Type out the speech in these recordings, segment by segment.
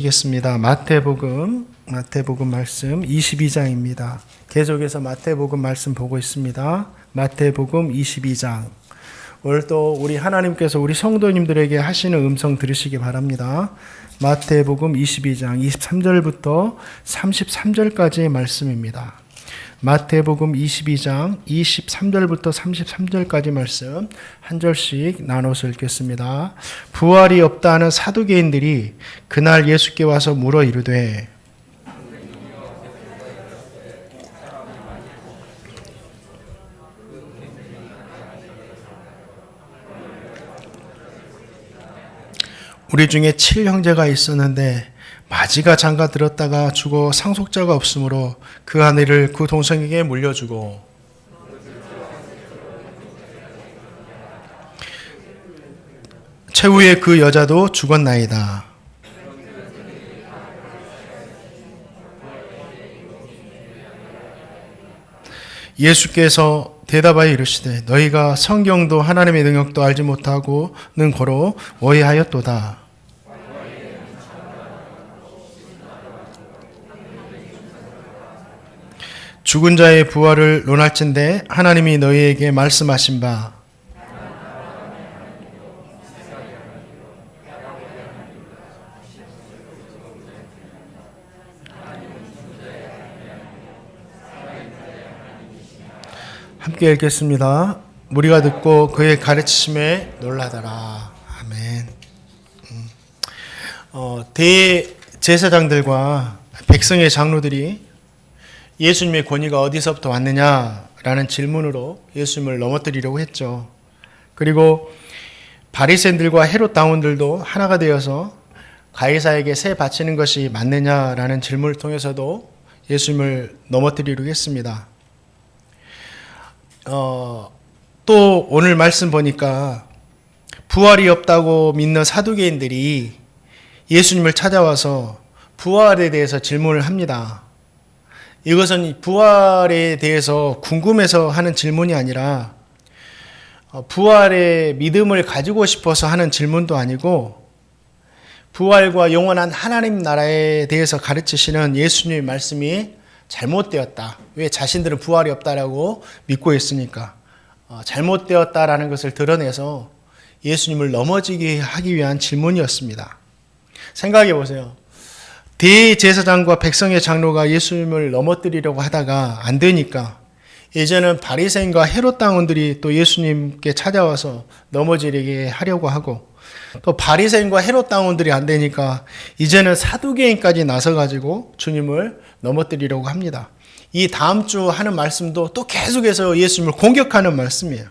겠습니다. 마태복음 말씀 22장입니다. 계속해서 마태복음 말씀 보고 있습니다. 마태복음 22장. 오늘 또 우리 하나님께서 우리 성도님들에게 하시는 음성 들으시기 바랍니다. 마태복음 22장 23절부터 33절까지의 말씀입니다. 마태복음 22장 23절부터 33절까지 말씀 한 절씩 나눠서 읽겠습니다. 부활이 없다 하는 사두개인들이 그날 예수께 와서 물어 이르되 우리 중에 7형제가 있었는데 마지가 장가 들었다가 죽어 상속자가 없으므로 그 아내를 그 동생에게 물려주고 최후에 그 여자도 죽었나이다. 예수께서 대답하여 이르시되 너희가 성경도 하나님의 능력도 알지 못하고는 고로 오해하였도다. 죽은 자의 부활을 논할진대 하나님이 너희에게 말씀하신 바 함께 읽겠습니다. 우리가 듣고 그의 가르치심에 놀라더라. 아멘. 대제사장들과 백성의 장로들이 예수님의 권위가 어디서부터 왔느냐라는 질문으로 예수님을 넘어뜨리려고 했죠. 그리고 바리새인들과 헤롯 당원들도 하나가 되어서 가이사에게 세 바치는 것이 맞느냐라는 질문을 통해서도 예수님을 넘어뜨리려고 했습니다. 또 오늘 말씀 보니까 부활이 없다고 믿는 사두개인들이 예수님을 찾아와서 부활에 대해서 질문을 합니다. 이것은 부활에 대해서 궁금해서 하는 질문이 아니라 부활의 믿음을 가지고 싶어서 하는 질문도 아니고 부활과 영원한 하나님 나라에 대해서 가르치시는 예수님의 말씀이 잘못되었다. 왜 자신들은 부활이 없다라고 믿고 있으니까 잘못되었다라는 것을 드러내서 예수님을 넘어지게 하기 위한 질문이었습니다. 생각해 보세요. 대제사장과 백성의 장로가 예수님을 넘어뜨리려고 하다가 안 되니까 이제는 바리새인과 헤롯 당원들이 또 예수님께 찾아와서 넘어지게 하려고 하고 또 바리새인과 헤롯 당원들이 안 되니까 이제는 사두개인까지 나서가지고 주님을 넘어뜨리려고 합니다. 이 다음 주 하는 말씀도 또 계속해서 예수님을 공격하는 말씀이에요.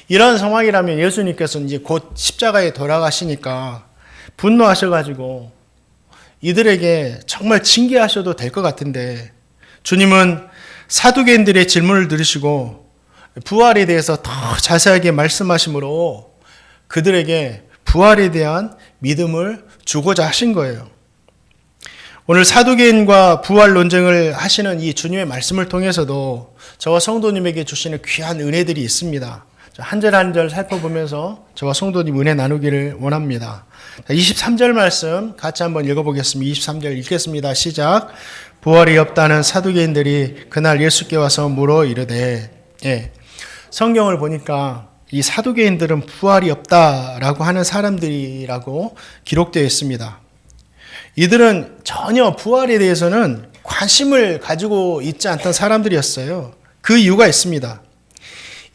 이런 상황이라면 예수님께서 이제 곧 십자가에 돌아가시니까 분노하셔가지고 이들에게 정말 징계하셔도 될 것 같은데 주님은 사두개인들의 질문을 들으시고 부활에 대해서 더 자세하게 말씀하심으로 그들에게 부활에 대한 믿음을 주고자 하신 거예요. 오늘 사두개인과 부활 논쟁을 하시는 이 주님의 말씀을 통해서도 저와 성도님에게 주시는 귀한 은혜들이 있습니다. 한 절 한 절 살펴보면서 저와 성도님 은혜 나누기를 원합니다. 23절 말씀 같이 한번 읽어보겠습니다. 23절 읽겠습니다. 시작. 부활이 없다는 사두개인들이 그날 예수께 와서 물어 이르되 성경을 보니까 이 사두개인들은 부활이 없다라고 하는 사람들이라고 기록되어 있습니다. 이들은 전혀 부활에 대해서는 관심을 가지고 있지 않던 사람들이었어요. 그 이유가 있습니다.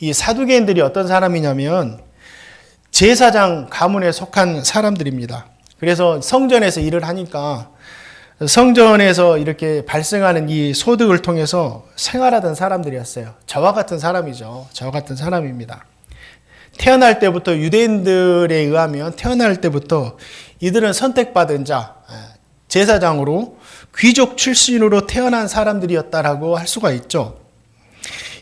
이 사두개인들이 어떤 사람이냐면 제사장 가문에 속한 사람들입니다. 그래서 성전에서 일을 하니까 성전에서 이렇게 발생하는 이 소득을 통해서 생활하던 사람들이었어요. 저와 같은 사람이죠. 저와 같은 사람입니다. 태어날 때부터 유대인들에 의하면 태어날 때부터 이들은 선택받은 자, 제사장으로 귀족 출신으로 태어난 사람들이었다라고 할 수가 있죠.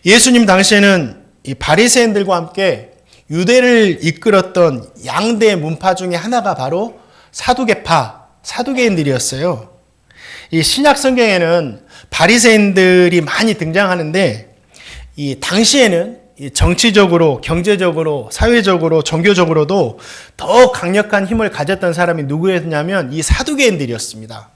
예수님 당시에는 이 바리새인들과 함께 유대를 이끌었던 양대 문파 중에 하나가 바로 사두개인들이었어요. 이 신약 성경에는 바리새인들이 많이 등장하는데 이 당시에는 이 정치적으로, 경제적으로, 사회적으로, 종교적으로도 더 강력한 힘을 가졌던 사람이 누구였냐면 이 사두개인들이었습니다.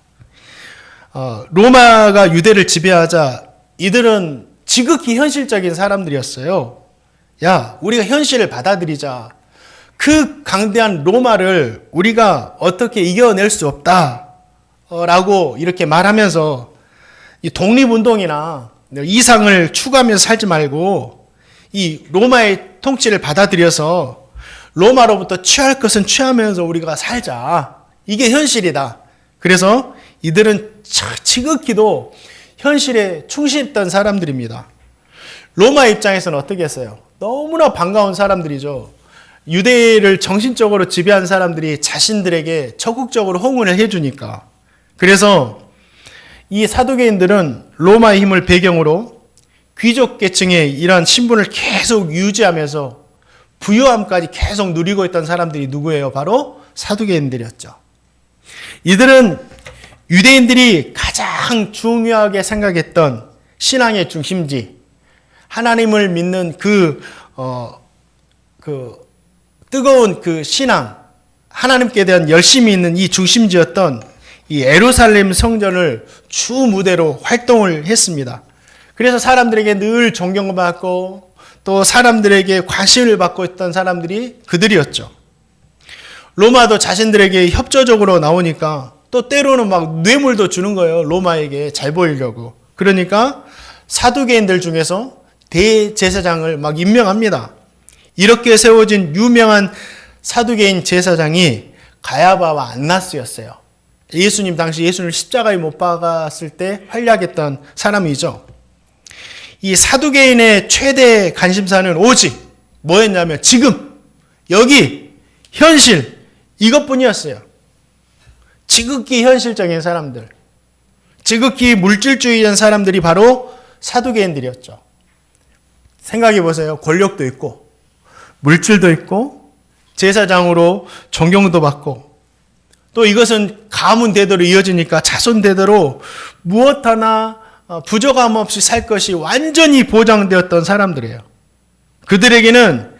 로마가 유대를 지배하자 이들은 지극히 현실적인 사람들이었어요. 야, 우리가 현실을 받아들이자. 그 강대한 로마를 우리가 어떻게 이겨낼 수 없다. 라고 이렇게 말하면서 이 독립운동이나 이상을 추구하면서 살지 말고 이 로마의 통치를 받아들여서 로마로부터 취할 것은 취하면서 우리가 살자. 이게 현실이다. 그래서 이들은 지극히도 현실에 충실했던 사람들입니다. 로마 입장에서는 어떻게 했어요? 너무나 반가운 사람들이죠. 유대를 정신적으로 지배한 사람들이 자신들에게 적극적으로 홍원을 해주니까. 그래서 이 사두개인들은 로마의 힘을 배경으로 귀족 계층의 이러한 신분을 계속 유지하면서 부유함까지 계속 누리고 있던 사람들이 누구예요? 바로 사두개인들이었죠. 이들은 유대인들이 가장 중요하게 생각했던 신앙의 중심지, 하나님을 믿는 그 뜨거운 그 신앙, 하나님께 대한 열심이 있는 이 중심지였던 이 예루살렘 성전을 주 무대로 활동을 했습니다. 그래서 사람들에게 늘 존경받고 또 사람들에게 관심을 받고 있던 사람들이 그들이었죠. 로마도 자신들에게 협조적으로 나오니까 또 때로는 막 뇌물도 주는 거예요. 로마에게 잘 보이려고. 그러니까 사두개인들 중에서 대제사장을 막 임명합니다. 이렇게 세워진 유명한 사두개인 제사장이 가야바와 안나스였어요. 예수님 당시 예수님을 십자가에 못 박았을 때 활약했던 사람이죠. 이 사두개인의 최대 관심사는 오직 뭐였냐면 지금 여기 현실 이것뿐이었어요. 지극히 현실적인 사람들, 지극히 물질주의한 사람들이 바로 사두개인들이었죠. 생각해 보세요. 권력도 있고 물질도 있고 제사장으로 존경도 받고 또 이것은 가문 대대로 이어지니까 자손 대대로 무엇 하나 부족함 없이 살 것이 완전히 보장되었던 사람들이에요. 그들에게는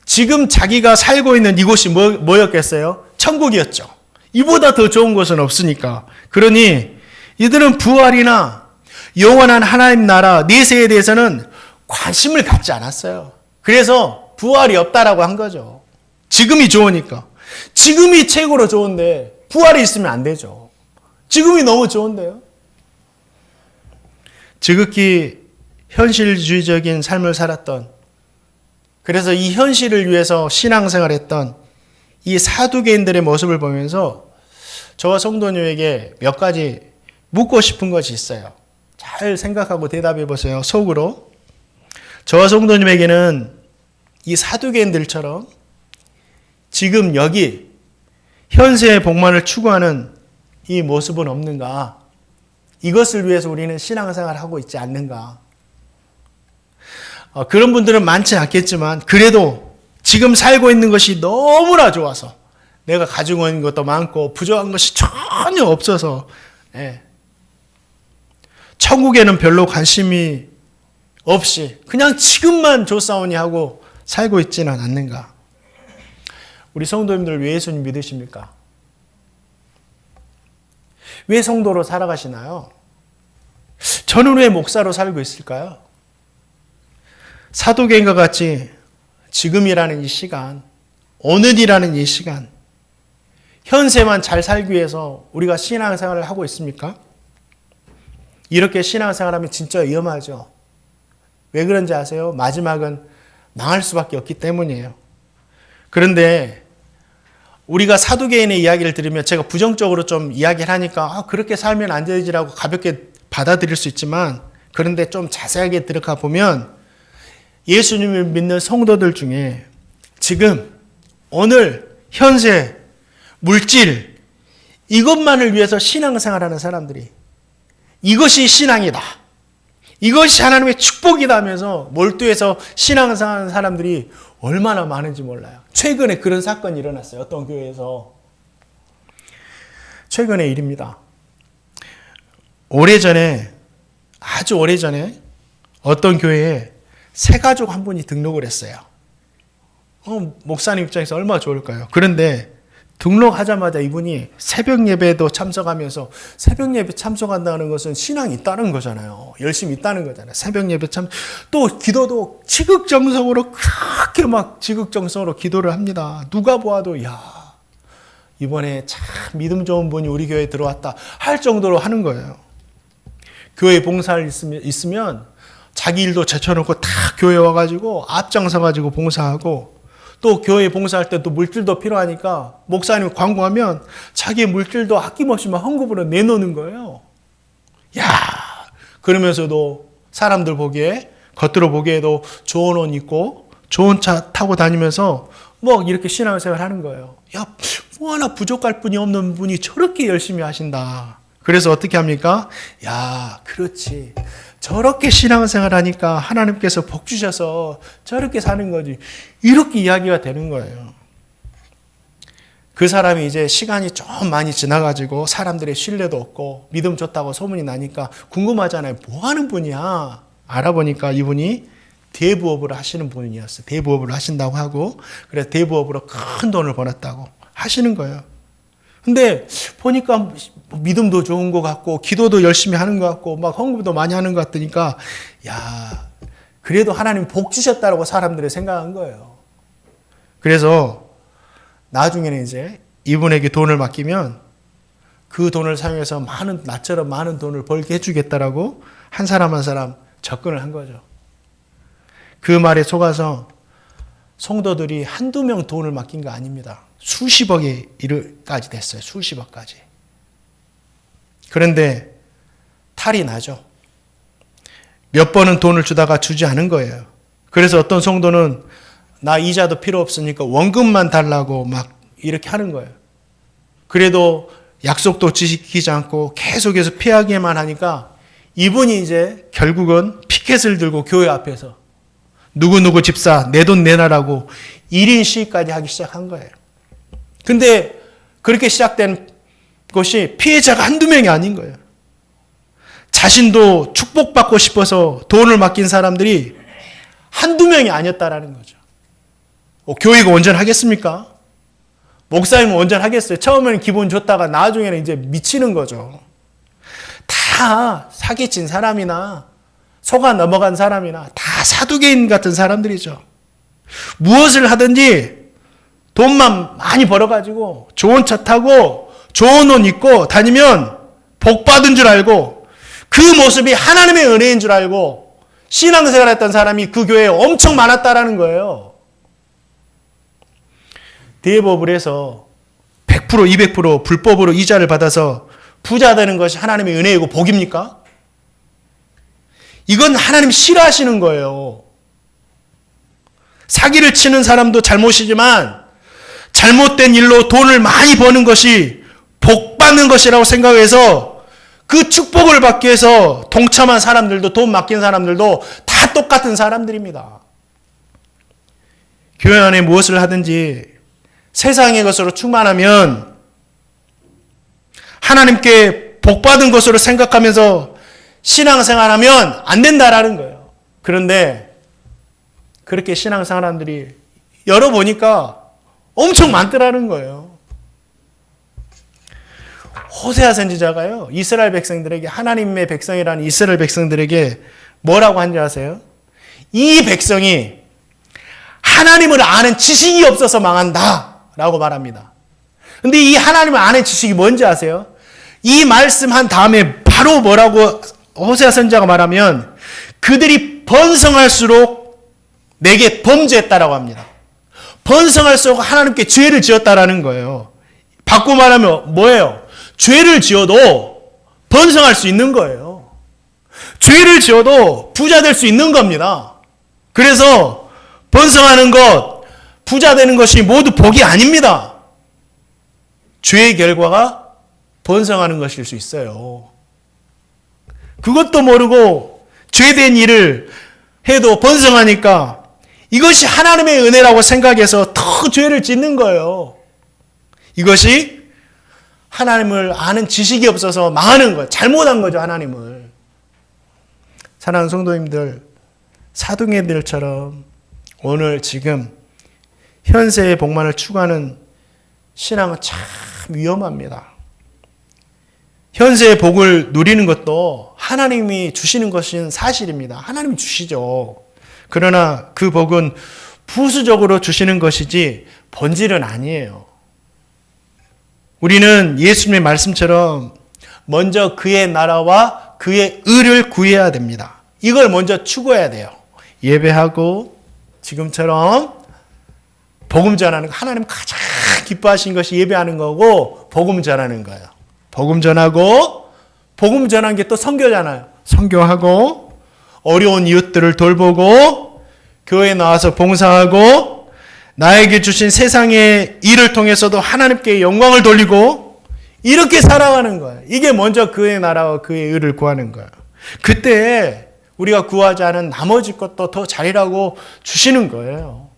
지금 자기가 살고 있는 이곳이 뭐였겠어요? 천국이었죠. 이보다 더 좋은 곳은 없으니까. 그러니 이들은 부활이나 영원한 하나님 나라 내세에 대해서는 관심을 갖지 않았어요. 그래서 부활이 없다라고 한 거죠. 지금이 좋으니까. 지금이 최고로 좋은데 부활이 있으면 안 되죠. 지금이 너무 좋은데요. 지극히 현실주의적인 삶을 살았던, 그래서 이 현실을 위해서 신앙생활했던 이 사두개인들의 모습을 보면서 저와 성도님에게 몇 가지 묻고 싶은 것이 있어요. 잘 생각하고 대답해 보세요. 속으로. 저와 성도님에게는 이 사두개인들처럼 지금 여기 현세의 복만을 추구하는 이 모습은 없는가? 이것을 위해서 우리는 신앙생활을 하고 있지 않는가? 그런 분들은 많지 않겠지만 그래도 지금 살고 있는 것이 너무나 좋아서 내가 가지고 있는 것도 많고 부족한 것이 전혀 없어서 천국에는 별로 관심이 없이 그냥 지금만 좋사오니 하고 살고 있지는 않는가? 우리 성도님들 왜 예수님 믿으십니까? 왜 성도로 살아가시나요? 저는 왜 목사로 살고 있을까요? 사도개인과 같이 지금이라는 이 시간, 오늘이라는 이 시간, 현세만 잘 살기 위해서 우리가 신앙생활을 하고 있습니까? 이렇게 신앙생활하면 진짜 위험하죠. 왜 그런지 아세요? 마지막은 망할 수밖에 없기 때문이에요. 그런데 우리가 사두개인의 이야기를 들으면 제가 부정적으로 좀 이야기를 하니까 그렇게 살면 안 되지라고 가볍게 받아들일 수 있지만, 그런데 좀 자세하게 들어가 보면 예수님을 믿는 성도들 중에 지금 오늘 현세 물질 이것만을 위해서 신앙생활하는 사람들이 이것이 신앙이다, 이것이 하나님의 축복이다 하면서 몰두해서 신앙생활하는 사람들이 얼마나 많은지 몰라요. 최근에 그런 사건이 일어났어요. 어떤 교회에서. 최근의 일입니다. 오래전에, 아주 오래전에 어떤 교회에 새 가족 한 분이 등록을 했어요. 목사님 입장에서 얼마나 좋을까요? 그런데 등록하자마자 이분이 새벽 예배도 참석하면서, 새벽 예배 참석한다는 것은 신앙이 있다는 거잖아요. 열심히 있다는 거잖아요. 새벽 예배 또 기도도 지극정성으로, 그렇게 막 지극정성으로 기도를 합니다. 누가 보아도 야, 이번에 참 믿음 좋은 분이 우리 교회에 들어왔다 할 정도로 하는 거예요. 교회 봉사를 있으면 자기 일도 제쳐놓고 다 교회 와가지고 앞장서가지고 봉사하고, 또 교회 봉사할 때 또 물질도 필요하니까 목사님 광고하면 자기 물질도 아낌없이 막 헌금으로 내놓는 거예요. 야, 그러면서도 사람들 보기에, 겉으로 보기에도 좋은 옷 입고 좋은 차 타고 다니면서 뭐 이렇게 신앙생활 하는 거예요. 야, 뭐 하나 부족할 분이 없는 분이 저렇게 열심히 하신다. 그래서 어떻게 합니까? 야, 그렇지. 저렇게 신앙생활 하니까 하나님께서 복 주셔서 저렇게 사는 거지. 이렇게 이야기가 되는 거예요. 그 사람이 이제 시간이 좀 많이 지나가지고 사람들의 신뢰도 없고 믿음 좋다고 소문이 나니까 궁금하잖아요. 뭐 하는 분이야? 알아보니까 이분이 대부업을 하시는 분이었어요. 대부업을 하신다고 하고, 그래서 대부업으로 큰 돈을 벌었다고 하시는 거예요. 근데 보니까 믿음도 좋은 것 같고 기도도 열심히 하는 것 같고 막 헌금도 많이 하는 것 같으니까, 야, 그래도 하나님 복 주셨다라고 사람들이 생각한 거예요. 그래서 나중에는 이제 이분에게 돈을 맡기면 그 돈을 사용해서 나처럼 많은 돈을 벌게 해주겠다라고 한 사람 한 사람 접근을 한 거죠. 그 말에 속아서 성도들이 한두 명 돈을 맡긴 거 아닙니다. 수십억에 이르까지 됐어요. 수십억까지. 그런데 탈이 나죠. 몇 번은 돈을 주다가 주지 않은 거예요. 그래서 어떤 성도는 나 이자도 필요 없으니까 원금만 달라고 막 이렇게 하는 거예요. 그래도 약속도 지키지 않고 계속해서 피하기만 하니까 이분이 이제 결국은 피켓을 들고 교회 앞에서 누구누구 집사 내 돈 내놔라고 1인 시위까지 하기 시작한 거예요. 근데 그렇게 시작된 것이 피해자가 한두 명이 아닌 거예요. 자신도 축복받고 싶어서 돈을 맡긴 사람들이 한두 명이 아니었다라는 거죠. 교회가 온전하겠습니까? 목사님은 온전하겠어요? 처음에는 기분 좋다가 나중에는 이제 미치는 거죠. 다 사기친 사람이나 속아 넘어간 사람이나 다 사두개인 같은 사람들이죠. 무엇을 하든지 돈만 많이 벌어가지고 좋은 차 타고 좋은 옷 입고 다니면 복 받은 줄 알고 그 모습이 하나님의 은혜인 줄 알고 신앙생활 했던 사람이 그 교회에 엄청 많았다라는 거예요. 대법을 해서 100%, 200% 불법으로 이자를 받아서 부자 되는 것이 하나님의 은혜이고 복입니까? 이건 하나님 싫어하시는 거예요. 사기를 치는 사람도 잘못이지만 잘못된 일로 돈을 많이 버는 것이 복 받는 것이라고 생각해서 그 축복을 받기 위해서 동참한 사람들도 돈 맡긴 사람들도 다 똑같은 사람들입니다. 교회 안에 무엇을 하든지 세상의 것으로 충만하면 하나님께 복 받은 것으로 생각하면서 신앙생활하면 안 된다라는 거예요. 그런데 그렇게 신앙생활하는 열어보니까 엄청 많더라는 거예요. 호세아 선지자가요, 이스라엘 백성들에게, 하나님의 백성이라는 이스라엘 백성들에게 뭐라고 한지 아세요? 이 백성이 하나님을 아는 지식이 없어서 망한다 라고 말합니다. 근데 이 하나님을 아는 지식이 뭔지 아세요? 이 말씀한 다음에 바로 뭐라고 호세아 선지자가 말하면, 그들이 번성할수록 내게 범죄했다라고 합니다. 번성할수록 하나님께 죄를 지었다라는 거예요. 바꾸고 말하면 뭐예요? 죄를 지어도 번성할 수 있는 거예요. 죄를 지어도 부자 될 수 있는 겁니다. 그래서 번성하는 것, 부자 되는 것이 모두 복이 아닙니다. 죄의 결과가 번성하는 것일 수 있어요. 그것도 모르고 죄된 일을 해도 번성하니까 이것이 하나님의 은혜라고 생각해서 더 죄를 짓는 거예요. 이것이 하나님을 아는 지식이 없어서 망하는 거예요. 잘못한 거죠, 하나님을. 사랑하는 성도님들, 사두개인들처럼 오늘 지금 현세의 복만을 추구하는 신앙은 참 위험합니다. 현세의 복을 누리는 것도 하나님이 주시는 것은 사실입니다. 하나님이 주시죠. 그러나 그 복은 부수적으로 주시는 것이지 본질은 아니에요. 우리는 예수님의 말씀처럼 먼저 그의 나라와 그의 의를 구해야 됩니다. 이걸 먼저 추구해야 돼요. 예배하고 지금처럼 복음 전하는 거, 하나님 가장 기뻐하신 것이 예배하는 거고 복음 전하는 거예요. 복음 전하고 복음 전한 게 또 선교잖아요. 선교하고 어려운 이웃들을 돌보고 교회에 나와서 봉사하고 나에게 주신 세상의 일을 통해서도 하나님께 영광을 돌리고 이렇게 살아가는 거예요. 이게 먼저 그의 나라와 그의 의를 구하는 거예요. 그때 우리가 구하지 않은 나머지 것도 더 잘이라고 주시는 거예요.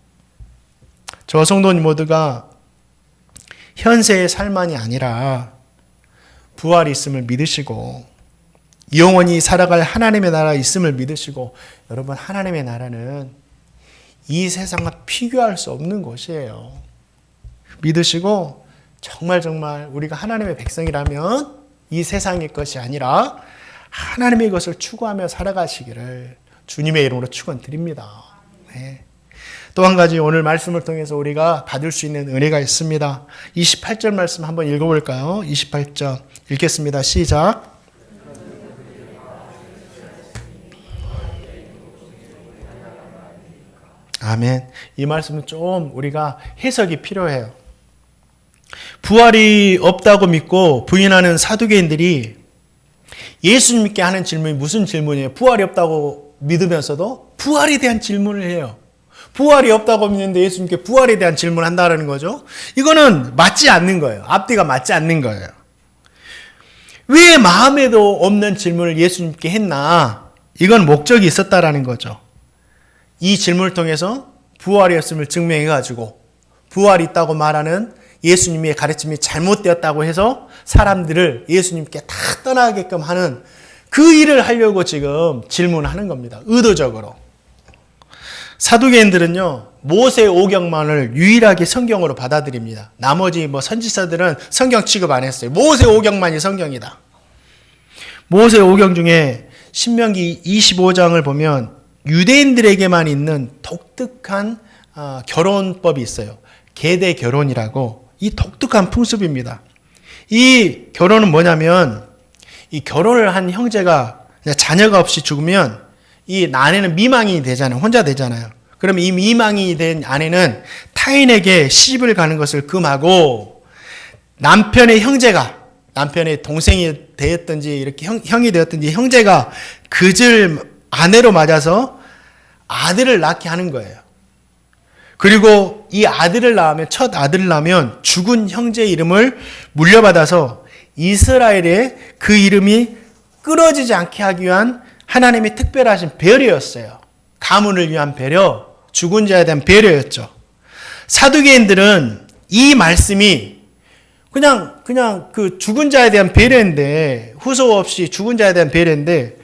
저 성도님 모두가 현세의 삶만이 아니라 부활이 있음을 믿으시고 영원히 살아갈 하나님의 나라 있음을 믿으시고 여러분 하나님의 나라는 이 세상과 비교할 수 없는 것이에요. 믿으시고 정말 우리가 하나님의 백성이라면 이 세상의 것이 아니라 하나님의 것을 추구하며 살아가시기를 주님의 이름으로 축원드립니다. 네. 또 한 가지 오늘 말씀을 통해서 우리가 받을 수 있는 은혜가 있습니다. 28절 말씀 한번 읽어볼까요? 28절 읽겠습니다. 시작. 아멘. 이 말씀은 좀 우리가 해석이 필요해요. 부활이 없다고 믿고 부인하는 사두개인들이 예수님께 하는 질문이 무슨 질문이에요? 부활이 없다고 믿으면서도 부활에 대한 질문을 해요. 부활이 없다고 믿는데 예수님께 부활에 대한 질문을 한다는 거죠. 이거는 맞지 않는 거예요. 앞뒤가 맞지 않는 거예요. 왜 마음에도 없는 질문을 예수님께 했나? 이건 목적이 있었다라는 거죠. 이 질문을 통해서 부활이 없음을 증명해가지고 부활이 있다고 말하는 예수님의 가르침이 잘못되었다고 해서 사람들을 예수님께 다 떠나게끔 하는 그 일을 하려고 지금 질문하는 겁니다. 의도적으로. 사두개인들은요, 모세 오경만을 유일하게 성경으로 받아들입니다. 나머지 선지자들은 성경 취급 안 했어요. 모세 오경만이 성경이다. 모세 오경 중에 신명기 25장을 보면 유대인들에게만 있는 독특한 결혼법이 있어요. 계대 결혼이라고. 이 독특한 풍습입니다. 이 결혼은 뭐냐면 이 결혼을 한 형제가 자녀가 없이 죽으면 이 아내는 미망이 되잖아요. 혼자 되잖아요. 그럼 이 미망이 된 아내는 타인에게 시집을 가는 것을 금하고 남편의 형제가 남편의 동생이 되었든지 이렇게 형이 되었든지 형제가 그를 아내로 맞아서 아들을 낳게 하는 거예요. 그리고 이 아들을 낳으면 첫 아들을 낳으면 죽은 형제의 이름을 물려받아서 이스라엘의 그 이름이 끊어지지 않게 하기 위한 하나님의 특별하신 배려였어요. 가문을 위한 배려, 죽은 자에 대한 배려였죠. 사두개인들은 이 말씀이 그냥 그 죽은 자에 대한 배려인데 후소 없이 죽은 자에 대한 배려인데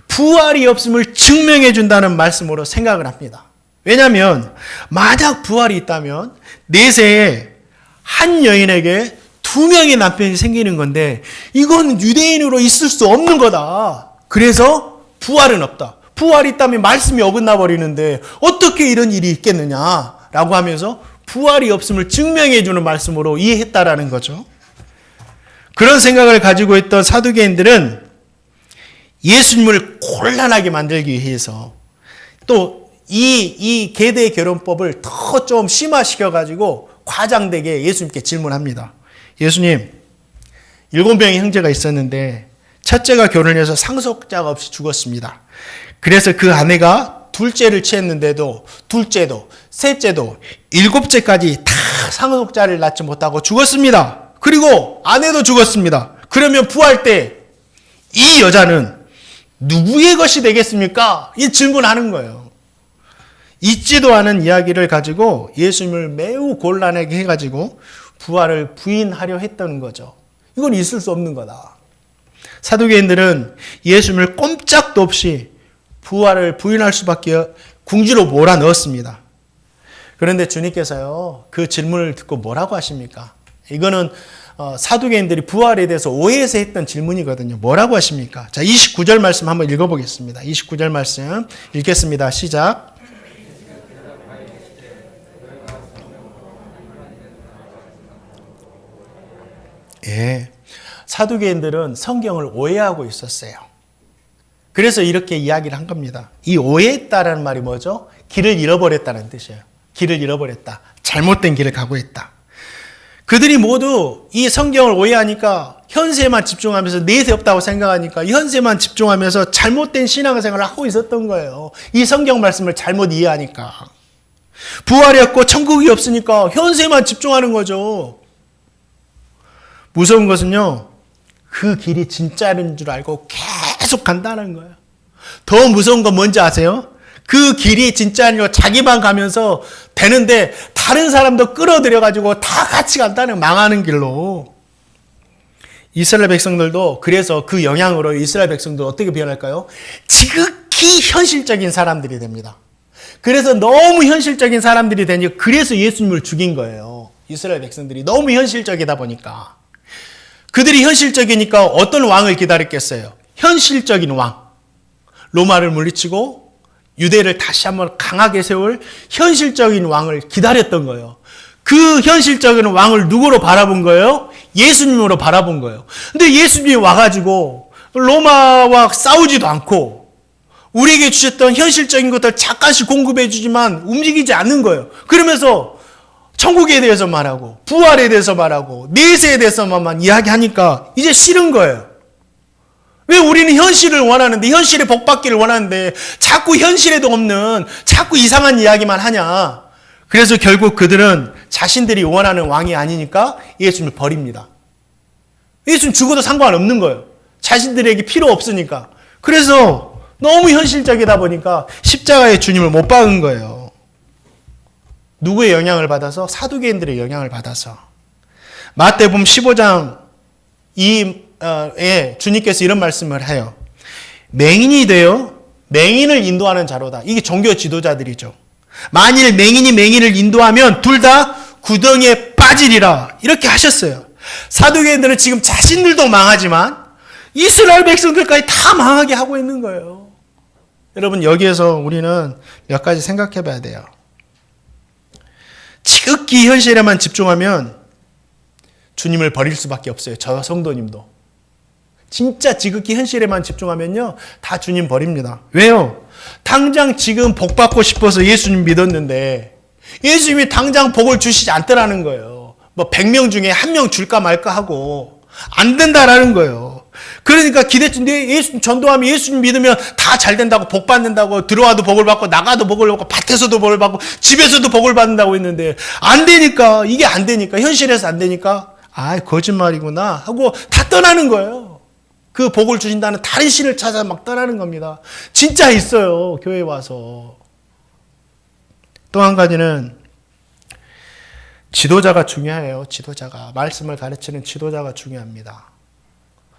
부활이 없음을 증명해 준다는 말씀으로 생각을 합니다. 왜냐하면 만약 부활이 있다면 내세에 한 여인에게 2명의 남편이 생기는 건데 이건 유대인으로 있을 수 없는 거다. 그래서 부활은 없다. 부활이 있다면 말씀이 어긋나 버리는데 어떻게 이런 일이 있겠느냐라고 하면서 부활이 없음을 증명해 주는 말씀으로 이해했다라는 거죠. 그런 생각을 가지고 있던 사두개인들은 예수님을 곤란하게 만들기 위해서 또 이 계대 결혼법을 더 좀 심화시켜 가지고 과장되게 예수님께 질문합니다. 예수님, 7명의 형제가 있었는데 첫째가 결혼해서 상속자가 없이 죽었습니다. 그래서 그 아내가 둘째를 취했는데도 둘째도 셋째도 7째까지 다 상속자를 낳지 못하고 죽었습니다. 그리고 아내도 죽었습니다. 그러면 부활 때 이 여자는 누구의 것이 되겠습니까? 이 질문하는 거예요. 있지도 않은 이야기를 가지고 예수님을 매우 곤란하게 해가지고 부활을 부인하려 했던 거죠. 이건 있을 수 없는 거다. 사두개인들은 예수님을 꼼짝도 없이 부활을 부인할 수밖에 궁지로 몰아넣었습니다. 그런데 주님께서요, 그 질문을 듣고 뭐라고 하십니까? 이거는 사두개인들이 부활에 대해서 오해해서 했던 질문이거든요. 뭐라고 하십니까? 자, 29절 말씀 한번 읽어보겠습니다. 29절 말씀 읽겠습니다. 시작. 예, 사두개인들은 성경을 오해하고 있었어요. 그래서 이렇게 이야기를 한 겁니다. 이 오해했다라는 말이 뭐죠? 길을 잃어버렸다는 뜻이에요. 길을 잃어버렸다. 잘못된 길을 가고 있다. 그들이 모두 이 성경을 오해하니까 현세에만 집중하면서 내세 없다고 생각하니까 현세만 집중하면서 잘못된 신앙생활을 하고 있었던 거예요. 이 성경 말씀을 잘못 이해하니까. 부활이 없고 천국이 없으니까 현세만 집중하는 거죠. 무서운 것은요, 그 길이 진짜인 줄 알고 계속 간다는 거예요. 더 무서운 건 뭔지 아세요? 그 길이 진짜 아니고 자기만 가면서 되는데 다른 사람도 끌어들여가지고 다 같이 간다는, 망하는 길로. 이스라엘 백성들도 그래서 그 영향으로 이스라엘 백성들 어떻게 변할까요? 지극히 현실적인 사람들이 됩니다. 그래서 너무 현실적인 사람들이 되니까 그래서 예수님을 죽인 거예요. 이스라엘 백성들이 너무 현실적이다 보니까. 그들이 현실적이니까 어떤 왕을 기다렸겠어요? 현실적인 왕. 로마를 물리치고 유대를 다시 한번 강하게 세울 현실적인 왕을 기다렸던 거예요. 그 현실적인 왕을 누구로 바라본 거예요? 예수님으로 바라본 거예요. 근데 예수님이 와가지고 로마와 싸우지도 않고 우리에게 주셨던 현실적인 것들 잠깐씩 공급해 주지만 움직이지 않는 거예요. 그러면서 천국에 대해서 말하고 부활에 대해서 말하고 내세에 대해서만 이야기하니까 이제 싫은 거예요. 왜 우리는 현실을 원하는데, 현실에 복받기를 원하는데 자꾸 현실에도 없는 자꾸 이상한 이야기만 하냐. 그래서 결국 그들은 자신들이 원하는 왕이 아니니까 예수님을 버립니다. 예수님 죽어도 상관없는 거예요. 자신들에게 필요 없으니까. 그래서 너무 현실적이다 보니까 십자가의 주님을 못 박은 거예요. 누구의 영향을 받아서? 사두개인들의 영향을 받아서. 마태복음 15장 주님께서 이런 말씀을 해요. 맹인이 되어 맹인을 인도하는 자로다. 이게 종교 지도자들이죠. 만일 맹인이 맹인을 인도하면 둘 다 구덩이에 빠지리라. 이렇게 하셨어요. 사두개인들은 지금 자신들도 망하지만 이스라엘 백성들까지 다 망하게 하고 있는 거예요. 여러분, 여기에서 우리는 몇 가지 생각해 봐야 돼요. 지극히 현실에만 집중하면 주님을 버릴 수밖에 없어요. 저 성도님도. 진짜 지극히 현실에만 집중하면요, 다 주님 버립니다. 왜요? 당장 지금 복 받고 싶어서 예수님 믿었는데 예수님이 당장 복을 주시지 않더라는 거예요. 뭐 100명 중에 1명 줄까 말까 하고 안 된다라는 거예요. 그러니까 기대치인데 예수님 전도하면 예수님 믿으면 다 잘 된다고, 복 받는다고, 들어와도 복을 받고 나가도 복을 받고 밭에서도 복을 받고 집에서도 복을 받는다고 했는데 안 되니까, 이게 안 되니까, 현실에서 안 되니까 거짓말이구나 하고 다 떠나는 거예요. 그 복을 주신다는 다른 신을 찾아 막 떠나는 겁니다. 진짜 있어요, 교회에 와서. 또 한 가지는 지도자가 중요해요. 지도자가. 말씀을 가르치는 지도자가 중요합니다.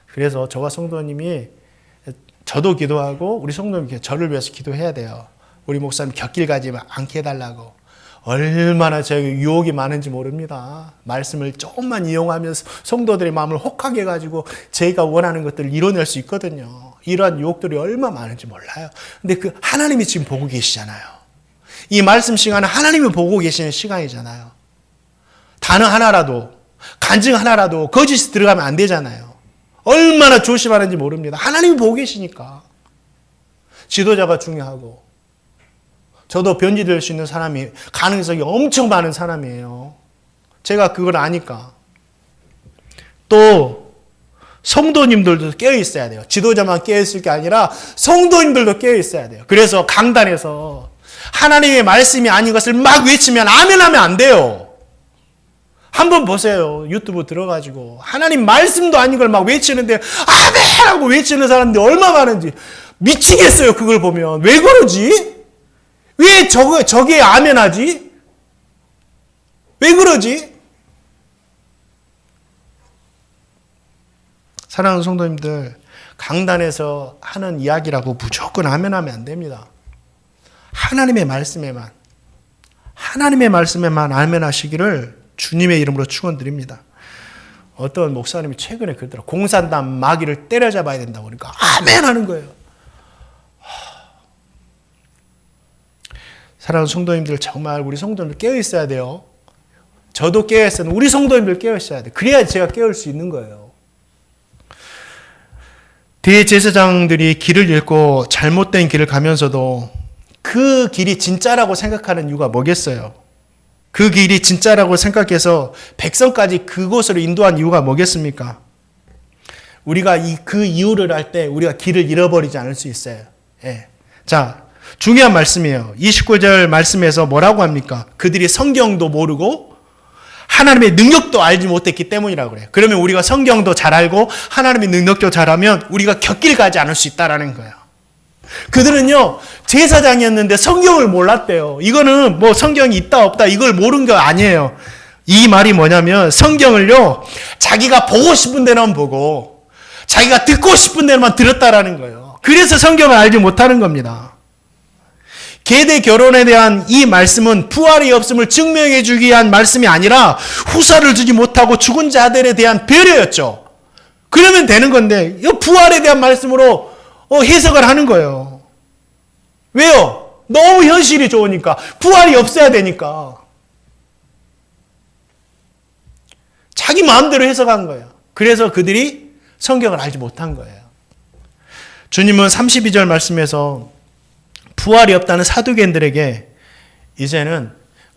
그래서 저와 성도님이, 저도 기도하고 우리 성도님 저를 위해서 기도해야 돼요. 우리 목사님 곁길 가지 않게 해달라고. 얼마나 저에게 유혹이 많은지 모릅니다. 말씀을 조금만 이용하면서 성도들의 마음을 혹하게 해가지고 제가 원하는 것들을 이뤄낼 수 있거든요. 이러한 유혹들이 얼마나 많은지 몰라요. 근데 그 하나님이 지금 보고 계시잖아요. 이 말씀 시간은 하나님이 보고 계시는 시간이잖아요. 단어 하나라도, 간증 하나라도 거짓이 들어가면 안 되잖아요. 얼마나 조심하는지 모릅니다. 하나님이 보고 계시니까. 지도자가 중요하고, 저도 변지 될 수 있는 사람이 가능성이 엄청 많은 사람이에요. 제가 그걸 아니까. 또 성도님들도 깨어 있어야 돼요. 지도자만 깨어 있을 게 아니라 성도님들도 깨어 있어야 돼요. 그래서 강단에서 하나님의 말씀이 아닌 것을 막 외치면 아멘 하면 안 돼요. 한번 보세요. 유튜브 들어가지고 하나님 말씀도 아닌 걸 막 외치는데 아멘 하고 외치는 사람들이 얼마나 많은지 미치겠어요. 그걸 보면. 왜 그러지? 왜 저게 아멘 하지? 왜 그러지? 사랑하는 성도님들, 강단에서 하는 이야기라고 무조건 아멘 하면 안 됩니다. 하나님의 말씀에만 아멘하시기를 주님의 이름으로 축원드립니다. 어떤 목사님이 최근에 그러더라고요. 공산당 마귀를 때려잡아야 된다고 그러니까 아멘 하는 거예요. 사랑하는 성도님들, 정말 우리 성도님들 깨어 있어야 돼요. 저도 깨어 있어야 돼요. 우리 성도님들 깨어 있어야 돼요. 그래야 제가 깨울 수 있는 거예요. 대제사장들이 길을 잃고 잘못된 길을 가면서도 그 길이 진짜라고 생각하는 이유가 뭐겠어요? 그 길이 진짜라고 생각해서 백성까지 그곳으로 인도한 이유가 뭐겠습니까? 우리가 그 이유를 알 때 우리가 길을 잃어버리지 않을 수 있어요. 예. 자, 중요한 말씀이에요. 29절 말씀에서 뭐라고 합니까? 그들이 성경도 모르고 하나님의 능력도 알지 못했기 때문이라고 그래요. 그러면 우리가 성경도 잘 알고 하나님의 능력도 잘하면 우리가 곁길 가지 않을 수 있다라는 거예요. 그들은요, 제사장이었는데 성경을 몰랐대요. 이거는 뭐 성경이 있다 없다 이걸 모르는 거 아니에요. 이 말이 뭐냐면 성경을요, 자기가 보고 싶은 데만 보고 자기가 듣고 싶은 데만 들었다라는 거예요. 그래서 성경을 알지 못하는 겁니다. 계대 결혼에 대한 이 말씀은 부활이 없음을 증명해 주기 위한 말씀이 아니라 후사를 주지 못하고 죽은 자들에 대한 배려였죠. 그러면 되는 건데 이 부활에 대한 말씀으로 해석을 하는 거예요. 왜요? 너무 현실이 좋으니까. 부활이 없어야 되니까. 자기 마음대로 해석한 거예요. 그래서 그들이 성경을 알지 못한 거예요. 주님은 32절 말씀에서 부활이 없다는 사두개인들에게 이제는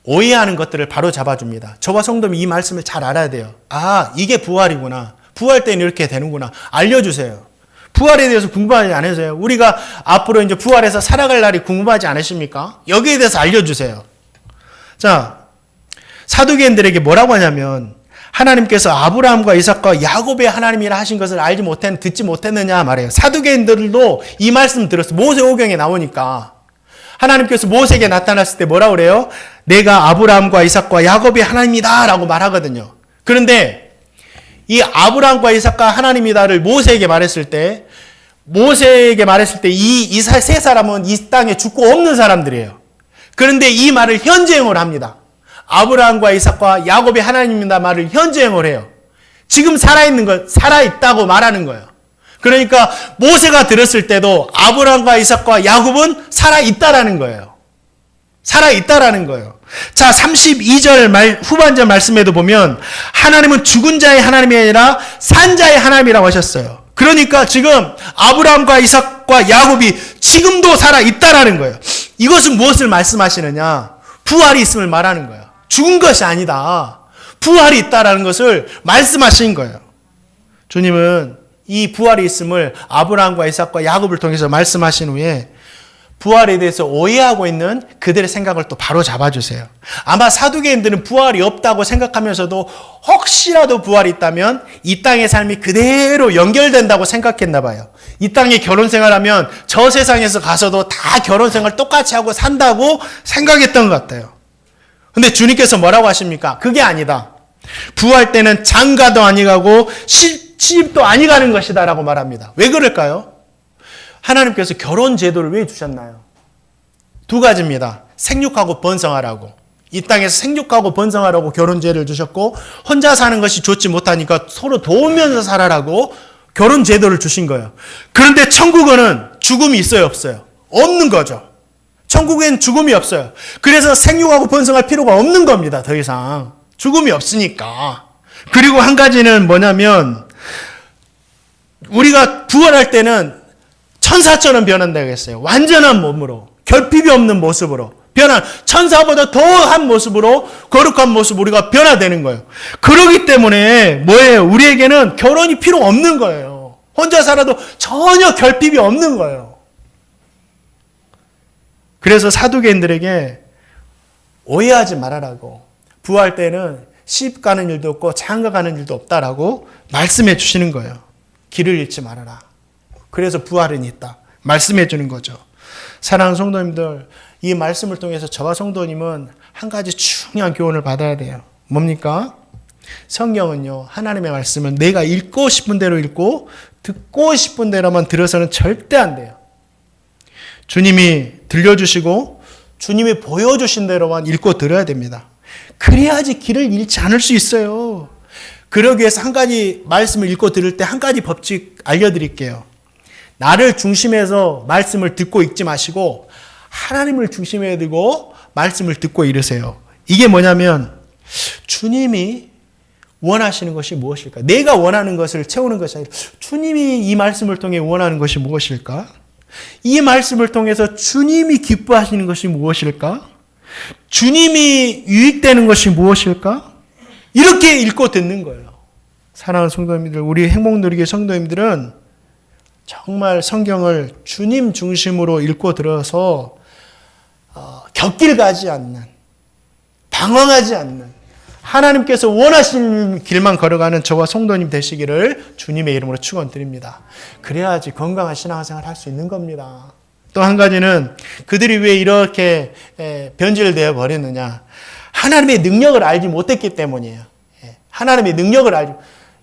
오해하는 것들을 바로 잡아줍니다. 저와 성도님이 이 말씀을 잘 알아야 돼요. 아, 이게 부활이구나. 부활 때는 이렇게 되는구나. 알려주세요. 부활에 대해서 궁금하지 않으세요? 우리가 앞으로 이제 부활해서 살아갈 날이 궁금하지 않으십니까? 여기에 대해서 알려주세요. 자, 사두개인들에게 뭐라고 하냐면 하나님께서 아브라함과 이삭과 야곱의 하나님이라 하신 것을 듣지 못했느냐 말해요. 사두개인들도 이 말씀 들었어요. 모세오경에 나오니까. 하나님께서 모세에게 나타났을 때 뭐라고 그래요? 내가 아브라함과 이삭과 야곱의 하나님이다 라고 말하거든요. 그런데 이 아브라함과 이삭과 하나님이다를 모세에게 말했을 때 이 세 사람은 이 땅에 죽고 없는 사람들이에요. 그런데 이 말을 현재형으로 합니다. 아브라함과 이삭과 야곱의 하나님이다 말을 현재형으로 해요. 지금 살아있다고 말하는 거예요. 그러니까 모세가 들었을 때도 아브라함과 이삭과 야곱은 살아있다라는 거예요. 살아있다라는 거예요. 자, 32절 후반절 말씀에도 보면 하나님은 죽은 자의 하나님이 아니라 산 자의 하나님이라고 하셨어요. 그러니까 지금 아브라함과 이삭과 야곱이 지금도 살아있다라는 거예요. 이것은 무엇을 말씀하시느냐? 부활이 있음을 말하는 거예요. 죽은 것이 아니다. 부활이 있다라는 것을 말씀하신 거예요. 주님은 이 부활이 있음을 아브라함과 이삭과 야곱을 통해서 말씀하신 후에 부활에 대해서 오해하고 있는 그들의 생각을 또 바로 잡아주세요. 아마 사두개인들은 부활이 없다고 생각하면서도 혹시라도 부활이 있다면 이 땅의 삶이 그대로 연결된다고 생각했나 봐요. 이 땅에 결혼 생활하면 저 세상에서 가서도 다 결혼 생활 똑같이 하고 산다고 생각했던 것 같아요. 근데 주님께서 뭐라고 하십니까? 그게 아니다. 부활 때는 장가도 아니가고 시집도 아니가는 것이다 라고 말합니다. 왜 그럴까요? 하나님께서 결혼 제도를 왜 주셨나요? 두 가지입니다. 생육하고 번성하라고. 이 땅에서 생육하고 번성하라고 결혼 제도를 주셨고 혼자 사는 것이 좋지 못하니까 서로 도우면서 살아라고 결혼 제도를 주신 거예요. 그런데 천국은 죽음이 있어요, 없어요? 없는 거죠. 천국엔 죽음이 없어요. 그래서 생육하고 번성할 필요가 없는 겁니다. 더 이상. 죽음이 없으니까. 그리고 한 가지는 뭐냐면 우리가 부활할 때는 천사처럼 변한다고 했어요. 완전한 몸으로. 결핍이 없는 모습으로. 천사보다 더한 모습으로 거룩한 모습으로 우리가 변화되는 거예요. 그렇기 때문에 뭐예요? 우리에게는 결혼이 필요 없는 거예요. 혼자 살아도 전혀 결핍이 없는 거예요. 그래서 사두개인들에게 오해하지 말아라고. 부활 때는 시집 가는 일도 없고 장가 가는 일도 없다라고 말씀해 주시는 거예요. 길을 잃지 말아라. 그래서 부활은 있다. 말씀해 주는 거죠. 사랑하는 성도님들, 이 말씀을 통해서 저와 성도님은 한 가지 중요한 교훈을 받아야 돼요. 뭡니까? 성경은요, 하나님의 말씀은 내가 읽고 싶은 대로 읽고 듣고 싶은 대로만 들어서는 절대 안 돼요. 주님이 들려주시고 주님이 보여주신 대로만 읽고 들어야 됩니다. 그래야지 길을 잃지 않을 수 있어요. 그러기 위해서 한 가지 말씀을 읽고 들을 때 한 가지 법칙 알려드릴게요. 나를 중심에서 말씀을 듣고 읽지 마시고 하나님을 중심에 두고 말씀을 듣고 이르세요. 이게 뭐냐면 주님이 원하시는 것이 무엇일까? 내가 원하는 것을 채우는 것이 아니라 주님이 이 말씀을 통해 원하는 것이 무엇일까? 이 말씀을 통해서 주님이 기뻐하시는 것이 무엇일까? 주님이 유익되는 것이 무엇일까? 이렇게 읽고 듣는 거예요. 사랑하는 성도님들, 우리 행복누리교 성도님들은 정말 성경을 주님 중심으로 읽고 들어서 곁길 가지 않는, 방황하지 않는, 하나님께서 원하시는 길만 걸어가는 저와 성도님 되시기를 주님의 이름으로 축원드립니다. 그래야지 건강한 신앙생활을 할 수 있는 겁니다. 또 한 가지는 그들이 왜 이렇게 변질되어 버렸느냐. 하나님의 능력을 알지 못했기 때문이에요. 하나님의 능력을 알지,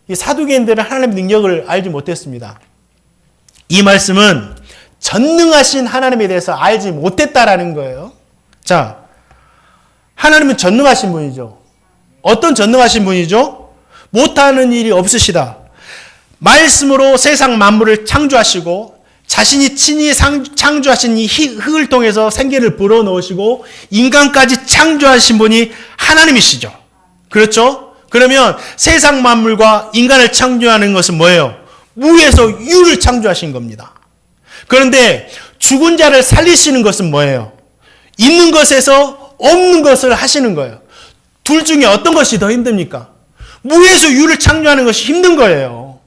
이 사두개인들은 하나님의 능력을 알지 못했습니다. 이 말씀은 전능하신 하나님에 대해서 알지 못했다라는 거예요. 자, 하나님은 전능하신 분이죠. 어떤 전능하신 분이죠? 못하는 일이 없으시다. 말씀으로 세상 만물을 창조하시고 자신이 친히 창조하신 이 흙을 통해서 생기를 불어넣으시고 인간까지 창조하신 분이 하나님이시죠. 그렇죠? 그러면 세상 만물과 인간을 창조하는 것은 뭐예요? 무에서 유를 창조하신 겁니다. 그런데 죽은 자를 살리시는 것은 뭐예요? 있는 것에서 없는 것을 하시는 거예요. 둘 중에 어떤 것이 더 힘듭니까? 무에서 유를 창조하는 것이 힘든 거예요.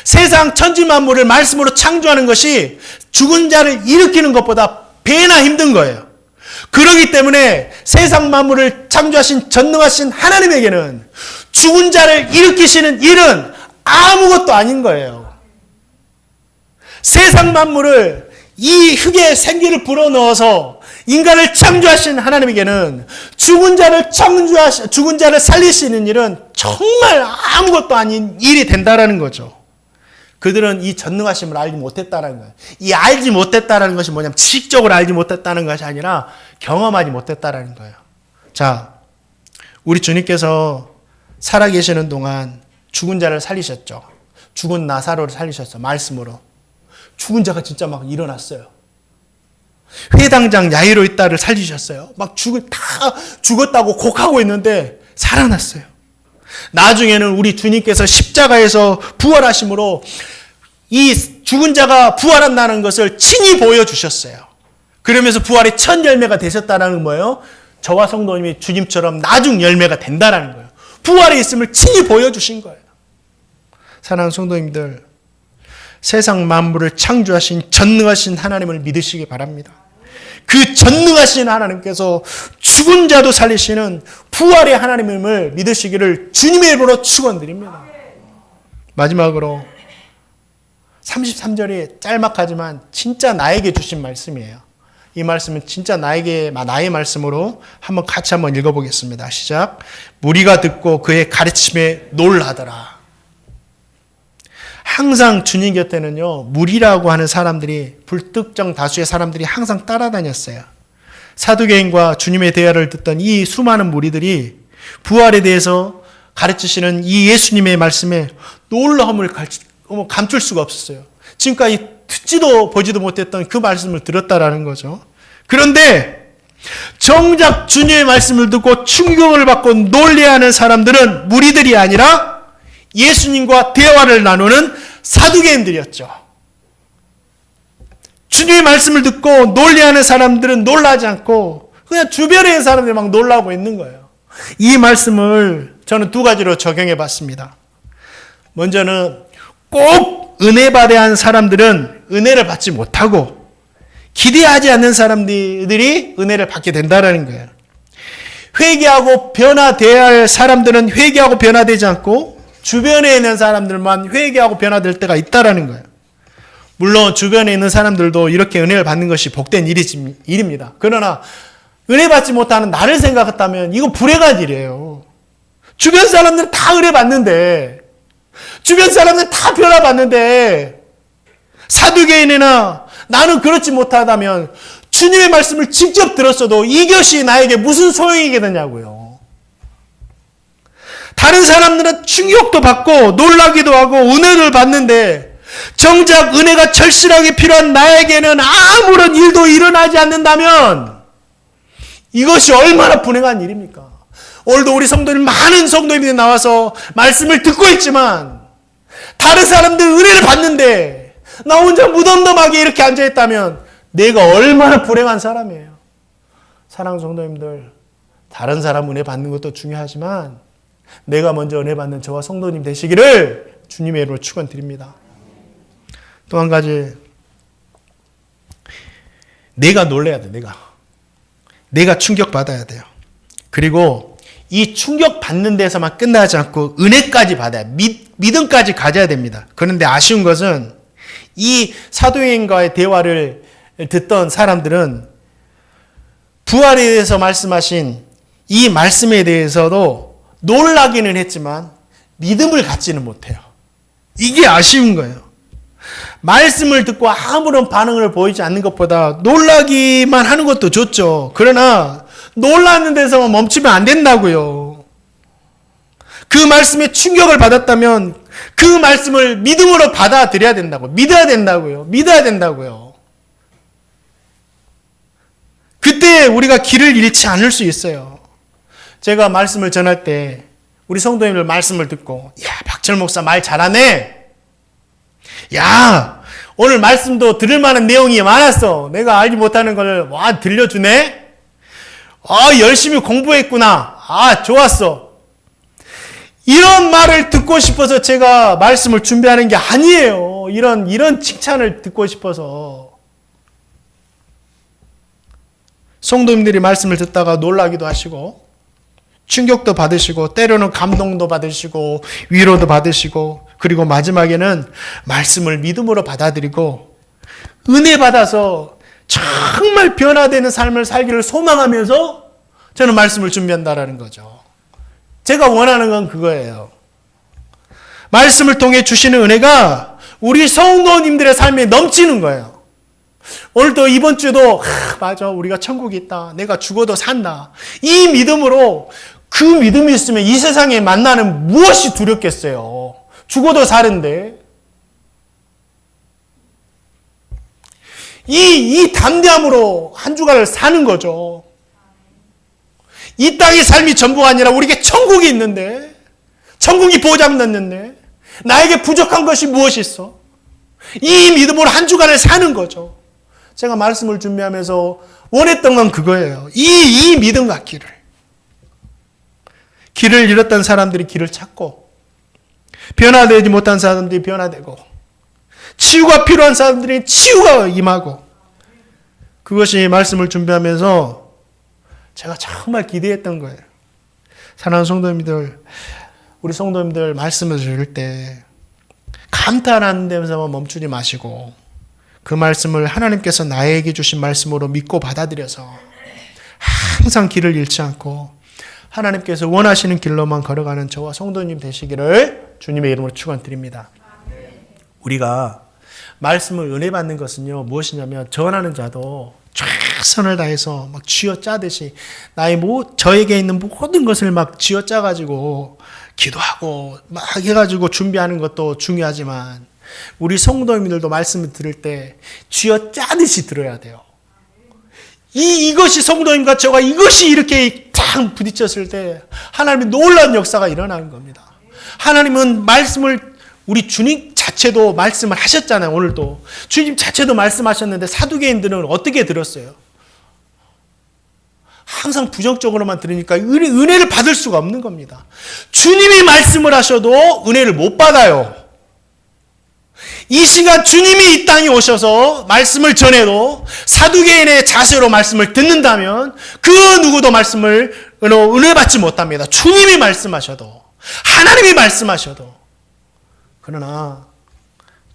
세상 천지 만물을 말씀으로 창조하는 것이 죽은 자를 일으키는 것보다 배나 힘든 거예요. 그렇기 때문에 세상 만물을 창조하신 전능하신 하나님에게는 죽은 자를 일으키시는 일은 아무것도 아닌 거예요. 세상 만물을 이 흙에 생기를 불어넣어서 인간을 창조하신 하나님에게는 죽은 자를 살리시는 일은 정말 아무것도 아닌 일이 된다라는 거죠. 그들은 이 전능하심을 알지 못했다는 거예요. 이 알지 못했다는 것이 뭐냐면 지식적으로 알지 못했다는 것이 아니라 경험하지 못했다는 거예요. 자, 우리 주님께서 살아계시는 동안 죽은 자를 살리셨죠. 죽은 나사로를 살리셨어, 말씀으로. 죽은 자가 진짜 막 일어났어요. 회당장 야이로 있다를 살리셨어요. 막 다 죽었다고 곡하고 있는데 살아났어요. 나중에는 우리 주님께서 십자가에서 부활하심으로 이 죽은 자가 부활한다는 것을 친히 보여주셨어요. 그러면서 부활의 첫 열매가 되셨다는 거예요. 저와 성도님이 주님처럼 나중 열매가 된다는 거예요. 부활에 있음을 친히 보여주신 거예요. 사랑하는 성도님들, 세상 만물을 창조하신 전능하신 하나님을 믿으시기 바랍니다. 그 전능하신 하나님께서 죽은 자도 살리시는 부활의 하나님을 믿으시기를 주님의 이름으로 축원드립니다. 마지막으로 33절이 짤막하지만 진짜 나에게 주신 말씀이에요. 이 말씀은 진짜 나의 말씀으로 같이 한번 읽어보겠습니다. 시작. 무리가 듣고 그의 가르침에 놀라더라. 항상 주님 곁에는요, 무리라고 하는 사람들이, 불특정 다수의 사람들이 항상 따라다녔어요. 사두개인과 주님의 대화를 듣던 이 수많은 무리들이 부활에 대해서 가르치시는 이 예수님의 말씀에 놀라움을 감출 수가 없었어요. 지금까지 듣지도 보지도 못했던 그 말씀을 들었다라는 거죠. 그런데 정작 주님의 말씀을 듣고 충격을 받고 놀래하는 사람들은 무리들이 아니라 예수님과 대화를 나누는 사두개인들이었죠. 주님의 말씀을 듣고 놀래하는 사람들은 놀라지 않고 그냥 주변에 있는 사람들이 막 놀라고 있는 거예요. 이 말씀을 저는 두 가지로 적용해 봤습니다. 먼저는 꼭 은혜 받아야 하는 사람들은 은혜를 받지 못하고 기대하지 않는 사람들이 은혜를 받게 된다는 거예요. 회개하고 변화돼야 할 사람들은 회개하고 변화되지 않고 주변에 있는 사람들만 회개하고 변화될 때가 있다라는 거예요. 물론 주변에 있는 사람들도 이렇게 은혜를 받는 것이 복된 일입니다. 그러나 은혜 받지 못하는 나를 생각했다면 이거 불행한 일이에요. 주변 사람들은 다 은혜 받는데, 주변 사람들은 다 변화 받는데 사두개인이나 나는 그렇지 못하다면 주님의 말씀을 직접 들었어도 이것이 나에게 무슨 소용이 되냐고요. 다른 사람들은 충격도 받고 놀라기도 하고 은혜를 받는데 정작 은혜가 절실하게 필요한 나에게는 아무런 일도 일어나지 않는다면 이것이 얼마나 불행한 일입니까? 오늘도 우리 성도님, 많은 성도님들이 나와서 말씀을 듣고 있지만 다른 사람들 은혜를 받는데 나 혼자 무덤덤하게 이렇게 앉아있다면 내가 얼마나 불행한 사람이에요. 사랑하는 성도님들, 다른 사람 은혜 받는 것도 중요하지만 내가 먼저 은혜 받는 저와 성도님 되시기를 주님의 이름으로 축원드립니다. 또 한 가지, 내가 놀라야 돼. 내가 충격받아야 돼요. 그리고 이 충격받는 데서만 끝나지 않고 은혜까지 받아야, 믿음까지 가져야 됩니다. 그런데 아쉬운 것은 이 사도행전과의 대화를 듣던 사람들은 부활에 대해서 말씀하신 이 말씀에 대해서도 놀라기는 했지만 믿음을 갖지는 못해요. 이게 아쉬운 거예요. 말씀을 듣고 아무런 반응을 보이지 않는 것보다 놀라기만 하는 것도 좋죠. 그러나 놀라는 데서만 멈추면 안 된다고요. 그 말씀에 충격을 받았다면 그 말씀을 믿음으로 받아들여야 된다고. 믿어야 된다고요. 그때 우리가 길을 잃지 않을 수 있어요. 제가 말씀을 전할 때 우리 성도님들 말씀을 듣고, 야, 박철 목사 말 잘하네. 야, 오늘 말씀도 들을 만한 내용이 많았어. 내가 알지 못하는 걸 들려주네. 열심히 공부했구나. 좋았어. 이런 말을 듣고 싶어서 제가 말씀을 준비하는 게 아니에요. 이런 칭찬을 듣고 싶어서. 성도님들이 말씀을 듣다가 놀라기도 하시고 충격도 받으시고 때로는 감동도 받으시고 위로도 받으시고, 그리고 마지막에는 말씀을 믿음으로 받아들이고 은혜 받아서 정말 변화되는 삶을 살기를 소망하면서 저는 말씀을 준비한다라는 거죠. 제가 원하는 건 그거예요. 말씀을 통해 주시는 은혜가 우리 성도님들의 삶에 넘치는 거예요. 오늘도 이번 주도 맞아, 우리가 천국이 있다, 내가 죽어도 산다, 이 믿음으로, 그 믿음이 있으면 이 세상에 만나는 무엇이 두렵겠어요. 죽어도 사는데. 이 담대함으로 한 주간을 사는 거죠. 이 땅의 삶이 전부가 아니라 우리에게 천국이 있는데, 천국이 보장됐는데 나에게 부족한 것이 무엇이 있어? 이 믿음으로 한 주간을 사는 거죠. 제가 말씀을 준비하면서 원했던 건 그거예요. 이 믿음 갖기를. 길을 잃었던 사람들이 길을 찾고, 변화되지 못한 사람들이 변화되고, 치유가 필요한 사람들이 치유가 임하고, 그것이 말씀을 준비하면서 제가 정말 기대했던 거예요. 사랑하는 성도님들, 우리 성도님들 말씀을 들을 때 감탄하는 데서만 멈추지 마시고 그 말씀을 하나님께서 나에게 주신 말씀으로 믿고 받아들여서 항상 길을 잃지 않고 하나님께서 원하시는 길로만 걸어가는 저와 성도님 되시기를 주님의 이름으로 축원드립니다. 우리가 말씀을 은혜 받는 것은요, 무엇이냐면 전하는 자도 최선을 다해서 막 쥐어짜듯이 저에게 있는 모든 것을 막 쥐어짜가지고 기도하고 막 해가지고 준비하는 것도 중요하지만 우리 성도님들도 말씀을 들을 때 쥐어짜듯이 들어야 돼요. 이것이 성도님과 저가 이것이 이렇게 딱 부딪혔을 때 하나님의 놀라운 역사가 일어나는 겁니다. 하나님은 말씀을, 우리 주님 자체도 말씀을 하셨잖아요. 오늘도 주님 자체도 말씀하셨는데 사두개인들은 어떻게 들었어요? 항상 부정적으로만 들으니까 은혜를 받을 수가 없는 겁니다. 주님이 말씀을 하셔도 은혜를 못 받아요. 이 시간 주님이 이 땅에 오셔서 말씀을 전해도 사두개인의 자세로 말씀을 듣는다면 그 누구도 말씀을 은혜 받지 못합니다. 주님이 말씀하셔도, 하나님이 말씀하셔도. 그러나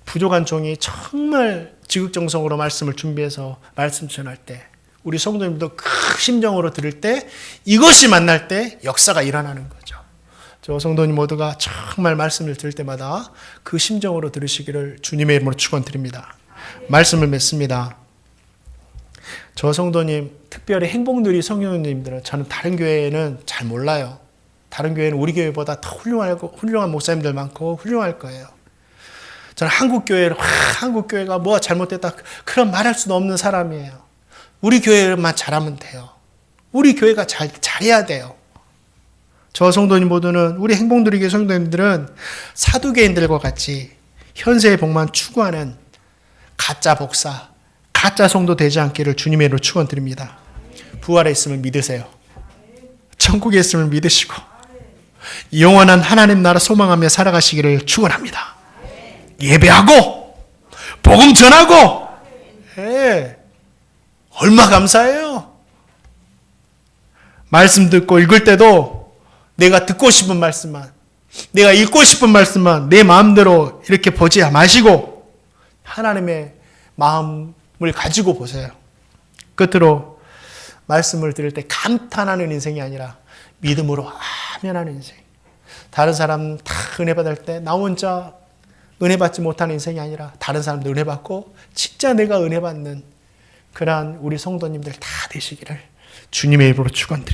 부족한 종이 정말 지극정성으로 말씀을 준비해서 말씀 전할 때, 우리 성도님도 그 심정으로 들을 때, 이것이 만날 때 역사가 일어나는 거죠. 저 성도님 모두가 정말 말씀을 들을 때마다 그 심정으로 들으시기를 주님의 이름으로 축원드립니다. 말씀을 맺습니다. 저 성도님, 특별히 행복누리 성도님들은 저는 다른 교회는 잘 몰라요. 다른 교회는 우리 교회보다 더 훌륭한 목사님들 많고 훌륭할 거예요. 저는 한국 교회가 뭐가 잘못됐다 그런 말할 수도 없는 사람이에요. 우리 교회만 잘하면 돼요. 우리 교회가 잘해야 돼요. 저 성도님 모두는 우리 행복누리교회 성도님들은 사두개인들과 같이 현세의 복만 추구하는 가짜 복사, 가짜 성도 되지 않기를 주님의 이름으로 축원드립니다. 부활에 있음을 믿으세요. 천국에 있음을 믿으시고 영원한 하나님 나라 소망하며 살아가시기를 축원합니다. 예배하고 복음 전하고 얼마 감사해요. 말씀 듣고 읽을 때도 내가 듣고 싶은 말씀만, 내가 읽고 싶은 말씀만 내 마음대로 이렇게 보지 마시고 하나님의 마음을 가지고 보세요. 끝으로 말씀을 들을 때 감탄하는 인생이 아니라 믿음으로 아멘하는 인생. 다른 사람 다 은혜 받을 때 나 혼자 은혜 받지 못하는 인생이 아니라 다른 사람도 은혜 받고 진짜 내가 은혜 받는 그러한 우리 성도님들 다 되시기를 주님의 이름으로 축원드립니다.